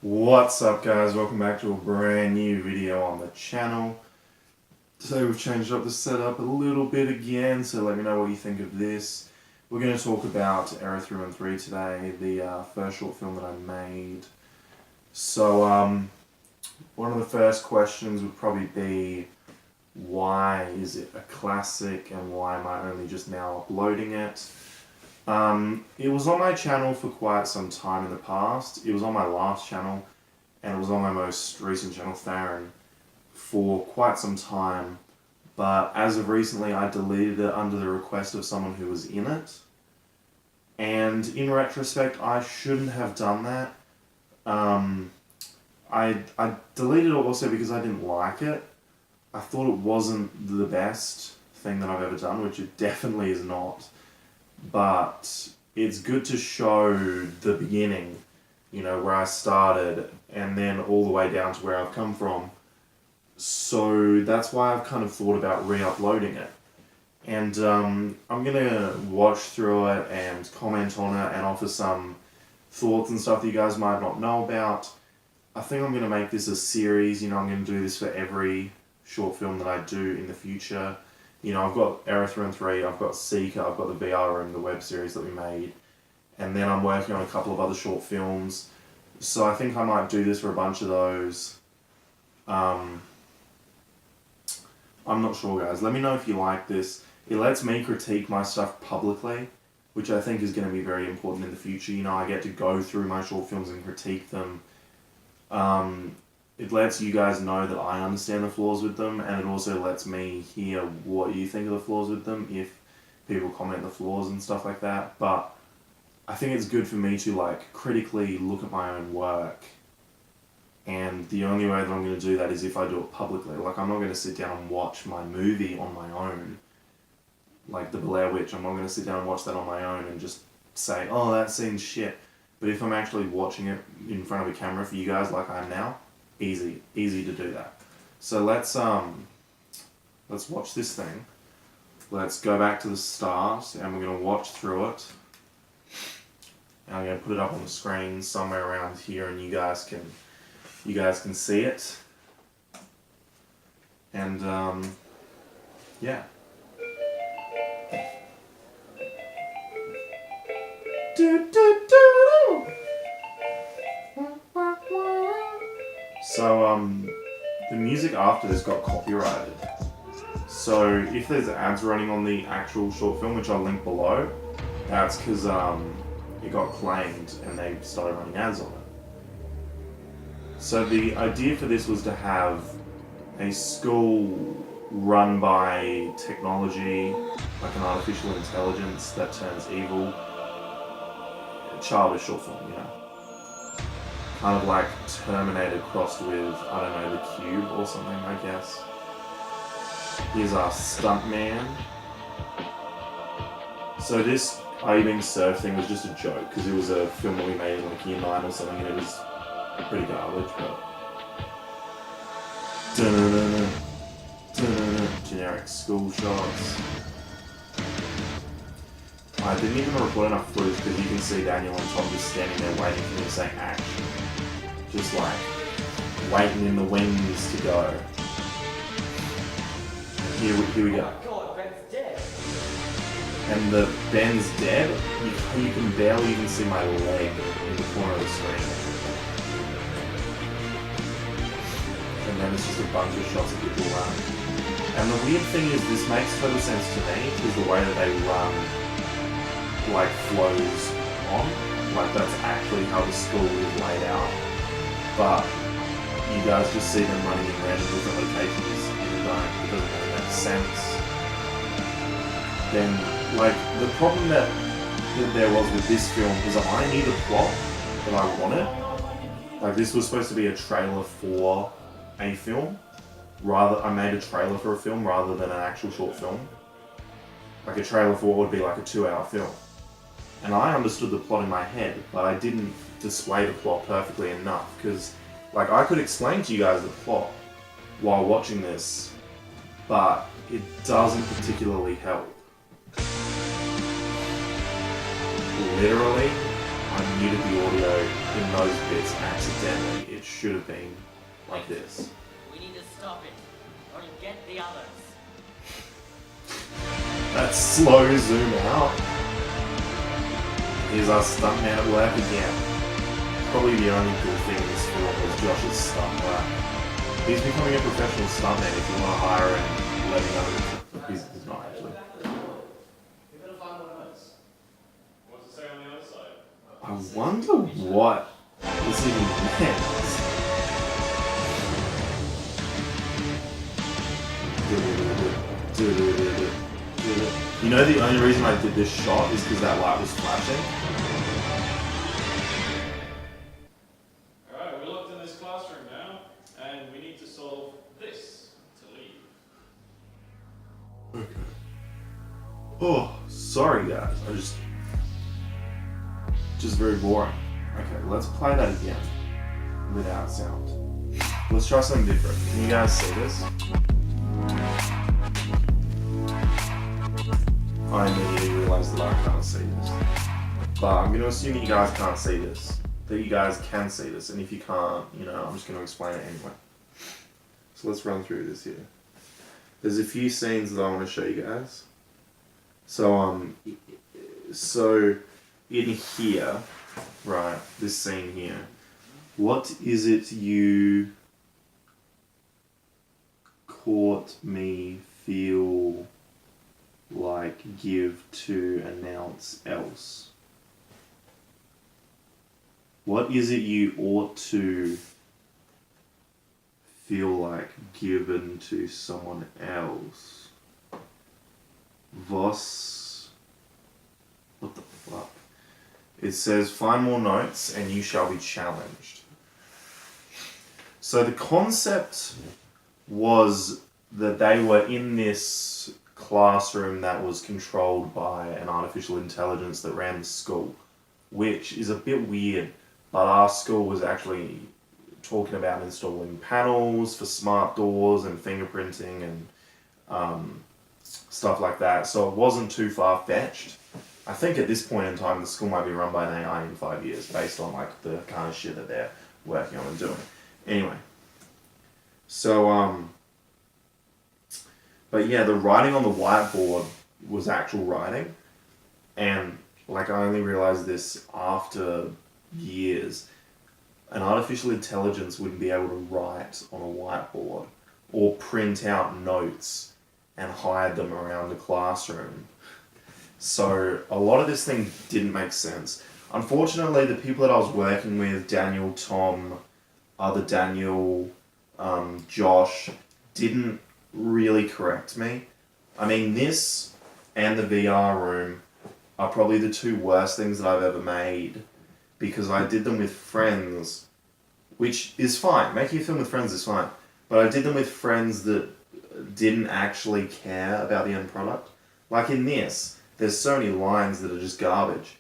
What's up guys, welcome back to a brand new video on the channel. Today we've changed up the setup a little bit again, so let me know what you think of this. We're going to talk about Error Through and 3 today, the first short film that I made. So one of the first questions would probably be, why is it a classic and why am I only just now uploading it? It was on my channel for quite some time in the past. It was on my last channel, and it was on my most recent channel, Farr, for quite some time. But as of recently, I deleted it under the request of someone who was in it. And in retrospect, I shouldn't have done that. I deleted it also because I didn't like it. I thought it wasn't the best thing that I've ever done, which it definitely is not. But it's good to show the beginning, you know, where I started and then all the way down to where I've come from. So that's why I've kind of thought about re-uploading it. And I'm going to watch through it and comment on it and offer some thoughts and stuff that you guys might not know about. I think I'm going to make this a series, you know, I'm going to do this for every short film that I do in the future. You know, I've got Error Through and 3, I've got ctirique, I've got the VR Room, the web series that we made, and then I'm working on a couple of other short films. So I think I might do this for a bunch of those. I'm not sure, guys. Let me know if you like this. It lets me critique my stuff publicly, which I think is going to be very important in the future. You know, I get to go through my short films and critique them. It lets you guys know that I understand the flaws with them, and it also lets me hear what you think of the flaws with them if people comment the flaws and stuff like that. But I think it's good for me to like critically look at my own work, and the only way that I'm going to do that is if I do it publicly. Like, I'm not going to sit down and watch my movie on my own, like The Blair Witch. I'm not going to sit down and watch that on my own and just say, oh, that scene's shit. But if I'm actually watching it in front of a camera for you guys like I am now, easy to do that. So let's watch this thing. Let's go back to the start, and we're gonna watch through it. And I'm gonna put it up on the screen somewhere around here, and you guys can see it. And yeah. So, the music after this got copyrighted. So, if there's ads running on the actual short film, which I'll link below, that's because it got claimed and they started running ads on it. So, the idea for this was to have a school run by technology, like an artificial intelligence that turns evil. A childish short film, you know. Kind of like Terminator crossed with, I don't know, The Cube or something, I guess. Here's our stuntman. So this Are You Being Served thing was just a joke, because it was a film that we made in like year 9 or something, and it was pretty garbage, but... Generic school shots. I didn't even record enough footage because you can see Daniel and Tom just standing there waiting for me to say action. Just like waiting in the wings to go. Here we go. God, Ben's dead. And the Ben's dead. You can barely even see my leg in the corner of the screen. And then it's just a bunch of shots of people running. And the weird thing is, this makes total sense to me, is the way that they run like flows on. Like, that's actually how the school is laid out. But you guys just see them running in random different locations and it doesn't really make sense. Then, like, the problem that there was with this film is that I knew the plot that I wanted. Like, this was supposed to be a trailer for a film. I made a trailer for a film rather than an actual short film. Like, a trailer for what would be like a 2-hour film. And I understood the plot in my head, but I didn't display the plot perfectly enough, because like, I could explain to you guys the plot while watching this, but it doesn't particularly help. Literally, I'm muted the audio in those bits accidentally. It should have been like this. We need to stop it, or it'll get the others. That slow zoom out is our stuntman at work again. Probably the only good thing in this film was Josh's stunt work. He's becoming a professional stuntman if you want to hire him, let me know. He's not actually. You better find one of those. What's it say on the other side? I wonder what this even meant. You know the only reason I did this shot is because that light was flashing. Alright, we're locked in this classroom now, and we need to solve this to leave. Okay. Oh, sorry guys. Just very boring. Okay, let's play that again without sound. Let's try something different. Can you guys see this? I immediately realized that I can't see this. But I'm going to assume you guys can't see this. That you guys can see this. And if you can't, you know, I'm just going to explain it anyway. So let's run through this here. There's a few scenes that I want to show you guys. So in here, right, this scene here, what is it you caught me feel like give to announce else? What is it you ought to feel like given to someone else? Was, what the fuck? It says, find more notes and you shall be challenged. So the concept was that they were in this classroom that was controlled by an artificial intelligence that ran the school, which is a bit weird, but our school was actually talking about installing panels for smart doors and fingerprinting and stuff like that, so it wasn't too far-fetched. I think at this point in time the school might be run by an AI in 5 years based on like the kind of shit that they're working on and doing. Anyway, so but yeah, the writing on the whiteboard was actual writing, and like I only realized this after years. An artificial intelligence wouldn't be able to write on a whiteboard or print out notes and hide them around the classroom. So a lot of this thing didn't make sense. Unfortunately, the people that I was working with, Daniel, Tom, other Daniel, Josh, didn't really correct me. I mean, this and the VR room are probably the two worst things that I've ever made, because I did them with friends, which is fine. Making a film with friends is fine. But I did them with friends that didn't actually care about the end product. Like in this, there's so many lines that are just garbage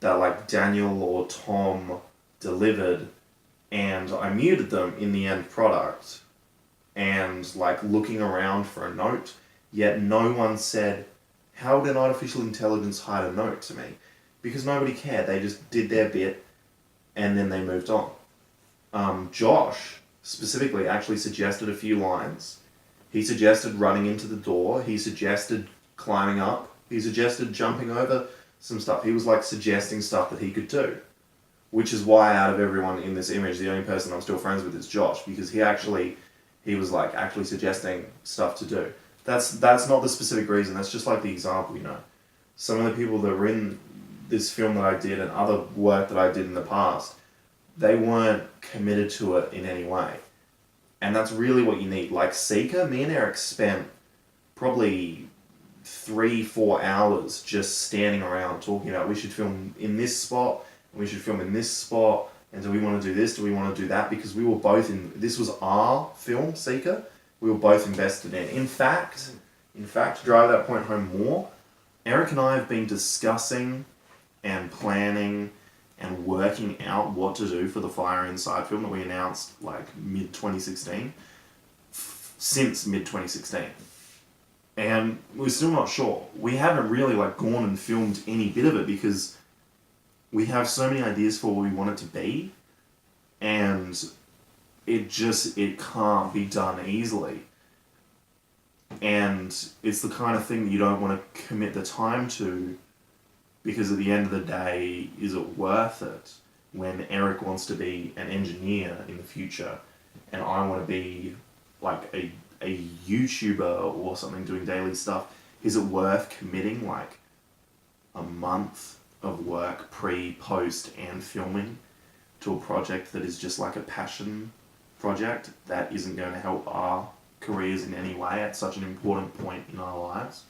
that like Daniel or Tom delivered, and I muted them in the end product and like looking around for a note, yet no one said, how would an artificial intelligence hide a note to me? Because nobody cared. They just did their bit and then they moved on. Josh specifically actually suggested a few lines. He suggested running into the door. He suggested climbing up. He suggested jumping over some stuff. He was like suggesting stuff that he could do. Which is why out of everyone in this image, the only person I'm still friends with is Josh, because he was like actually suggesting stuff to do. That's not the specific reason, that's just like the example, you know. Some of the people that were in this film that I did and other work that I did in the past, they weren't committed to it in any way. And that's really what you need. Like Seeker, me and Eric spent probably 3-4 hours just standing around talking about we should film in this spot, and we should film in this spot, and do we want to do this, do we want to do that? Because we were both this was our film, Seeker, we were both invested in. In fact, to drive that point home more, Eric and I have been discussing and planning and working out what to do for the Fire Inside film that we announced like mid-2016, since mid-2016. And we're still not sure. We haven't really like gone and filmed any bit of it because we have so many ideas for what we want it to be, and it can't be done easily. And it's the kind of thing that you don't want to commit the time to, because at the end of the day, is it worth it when Eric wants to be an engineer in the future and I want to be like a YouTuber or something doing daily stuff? Is it worth committing like a month of work pre, post and filming to a project that is just like a passion project that isn't going to help our careers in any way at such an important point in our lives?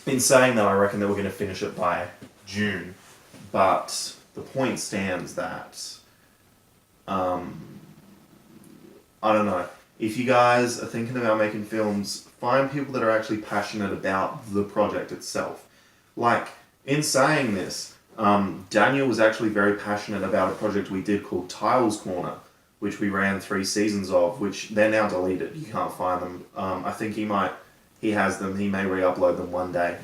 In saying that, I reckon that we're going to finish it by June, but the point stands that I don't know, if you guys are thinking about making films, find people that are actually passionate about the project itself. Like, in saying this, Daniel was actually very passionate about a project we did called Tiles Corner, which we ran 3 seasons of, which they're now deleted. You can't find them. I think he has them. He may re-upload them one day.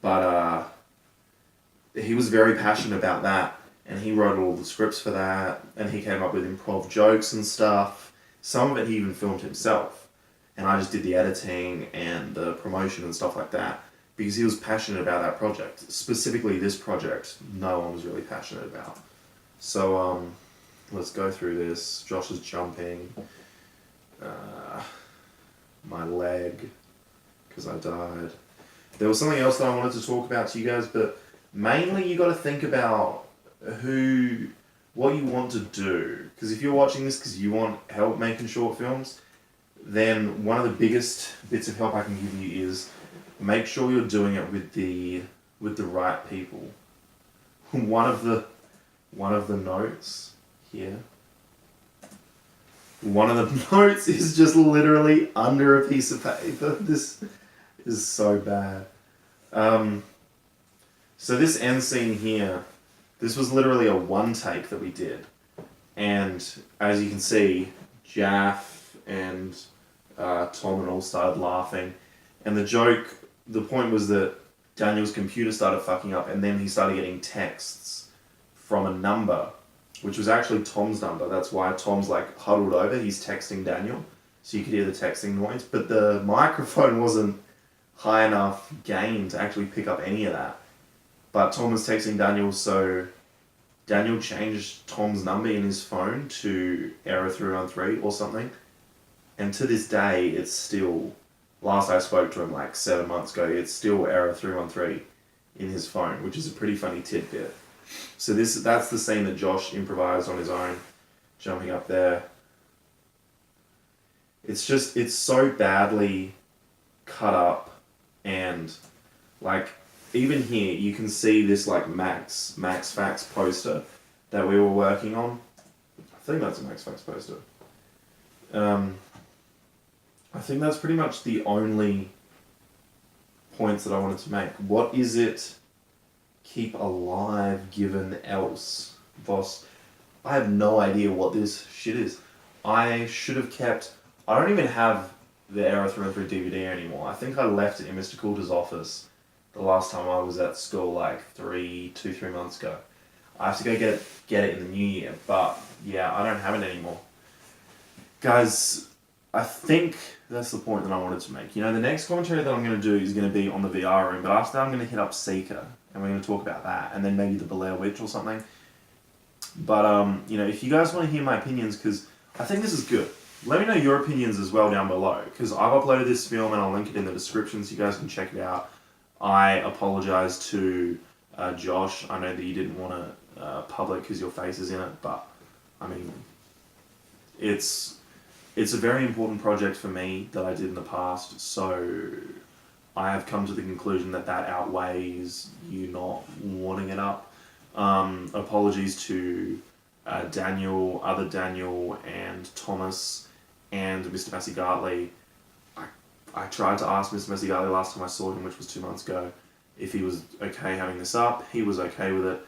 But he was very passionate about that, and he wrote all the scripts for that, and he came up with improv jokes and stuff. Some of it he even filmed himself, and I just did the editing and the promotion and stuff like that, because he was passionate about that project. Specifically this project, no one was really passionate about. So, let's go through this. Josh is jumping. My leg, because I died. There was something else that I wanted to talk about to you guys, but mainly you got to think about what you want to do. Because if you're watching this because you want help making short films, then one of the biggest bits of help I can give you is make sure you're doing it with the right people. One of the notes here. One of the notes is just literally under a piece of paper. This is so bad. So this end scene here, this was literally a one take that we did. And as you can see, Jaff and Tom and all started laughing. And the point was that Daniel's computer started fucking up, and then he started getting texts from a number, which was actually Tom's number. That's why Tom's like huddled over. He's texting Daniel, so you could hear the texting noise. But the microphone wasn't high enough gain to actually pick up any of that. But Tom was texting Daniel, so Daniel changed Tom's number in his phone to error 313 or something. And to this day, it's still, last I spoke to him like 7 months ago, it's still error 313 in his phone, which is a pretty funny tidbit. So that's the scene that Josh improvised on his own, jumping up there. It's so badly cut up, and like even here you can see this like Max Fax poster that we were working on. I think that's a Max Fax poster. I think that's pretty much the only points that I wanted to make. What is it keep alive given else, boss? I have no idea what this shit is. I should have kept... I don't even have the Error 303 DVD anymore. I think I left it in Mr. Coulter's office the last time I was at school, like 3 months ago. I have to go get it in the new year, but yeah, I don't have it anymore. Guys, I think that's the point that I wanted to make. You know, the next commentary that I'm going to do is going to be on the VR room, but after that I'm going to hit up Seeker, and we're going to talk about that, and then maybe the Blair Witch or something. But, you know, if you guys want to hear my opinions, because I think this is good, let me know your opinions as well down below, because I've uploaded this film and I'll link it in the description so you guys can check it out. I apologise to Josh. I know that you didn't want to public because your face is in it, but, I mean, it's a very important project for me that I did in the past, so I have come to the conclusion that that outweighs you not wanting it up. Apologies to Daniel, other Daniel, and Thomas, and Mr. Massey-Gartley. I tried to ask Mr. Massey-Gartley last time I saw him, which was 2 months ago, if he was okay having this up. He was okay with it.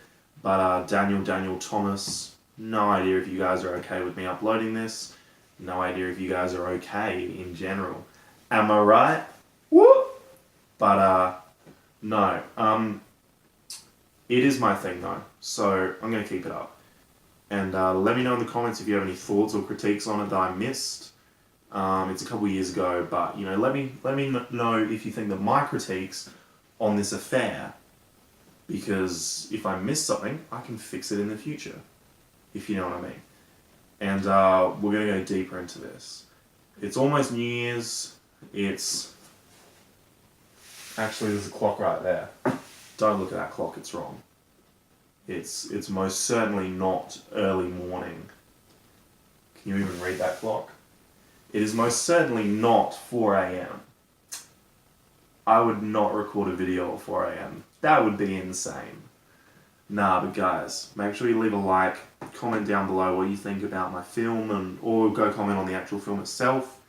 But Daniel, Thomas, no idea if you guys are okay with me uploading this. No idea if you guys are okay in general. Am I right? Woo! But, no. It is my thing though, so I'm going to keep it up. And let me know in the comments if you have any thoughts or critiques on it that I missed. It's a couple years ago, but you know, let me know if you think that my critiques on this are fair, because if I miss something, I can fix it in the future, if you know what I mean. And we're going to go deeper into this. It's almost New Year's. It's actually, there's a clock right there. Don't look at that clock, it's wrong. It's most certainly not early morning. Can you even read that clock? It is most certainly not 4 a.m. I would not record a video at 4 a.m. That would be insane. Nah, but guys, make sure you leave a like, comment down below what you think about my film, or go comment on the actual film itself.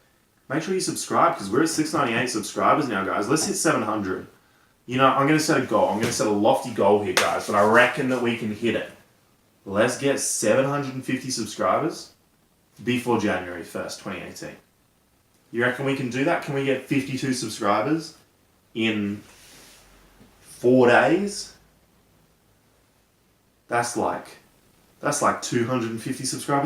Make sure you subscribe, because we're at 698 subscribers now, guys. Let's hit 700. You know, I'm going to set a goal. I'm going to set a lofty goal here, guys, but I reckon that we can hit it. Let's get 750 subscribers before January 1st, 2018. You reckon we can do that? Can we get 52 subscribers in 4 days? That's like 250 subscribers.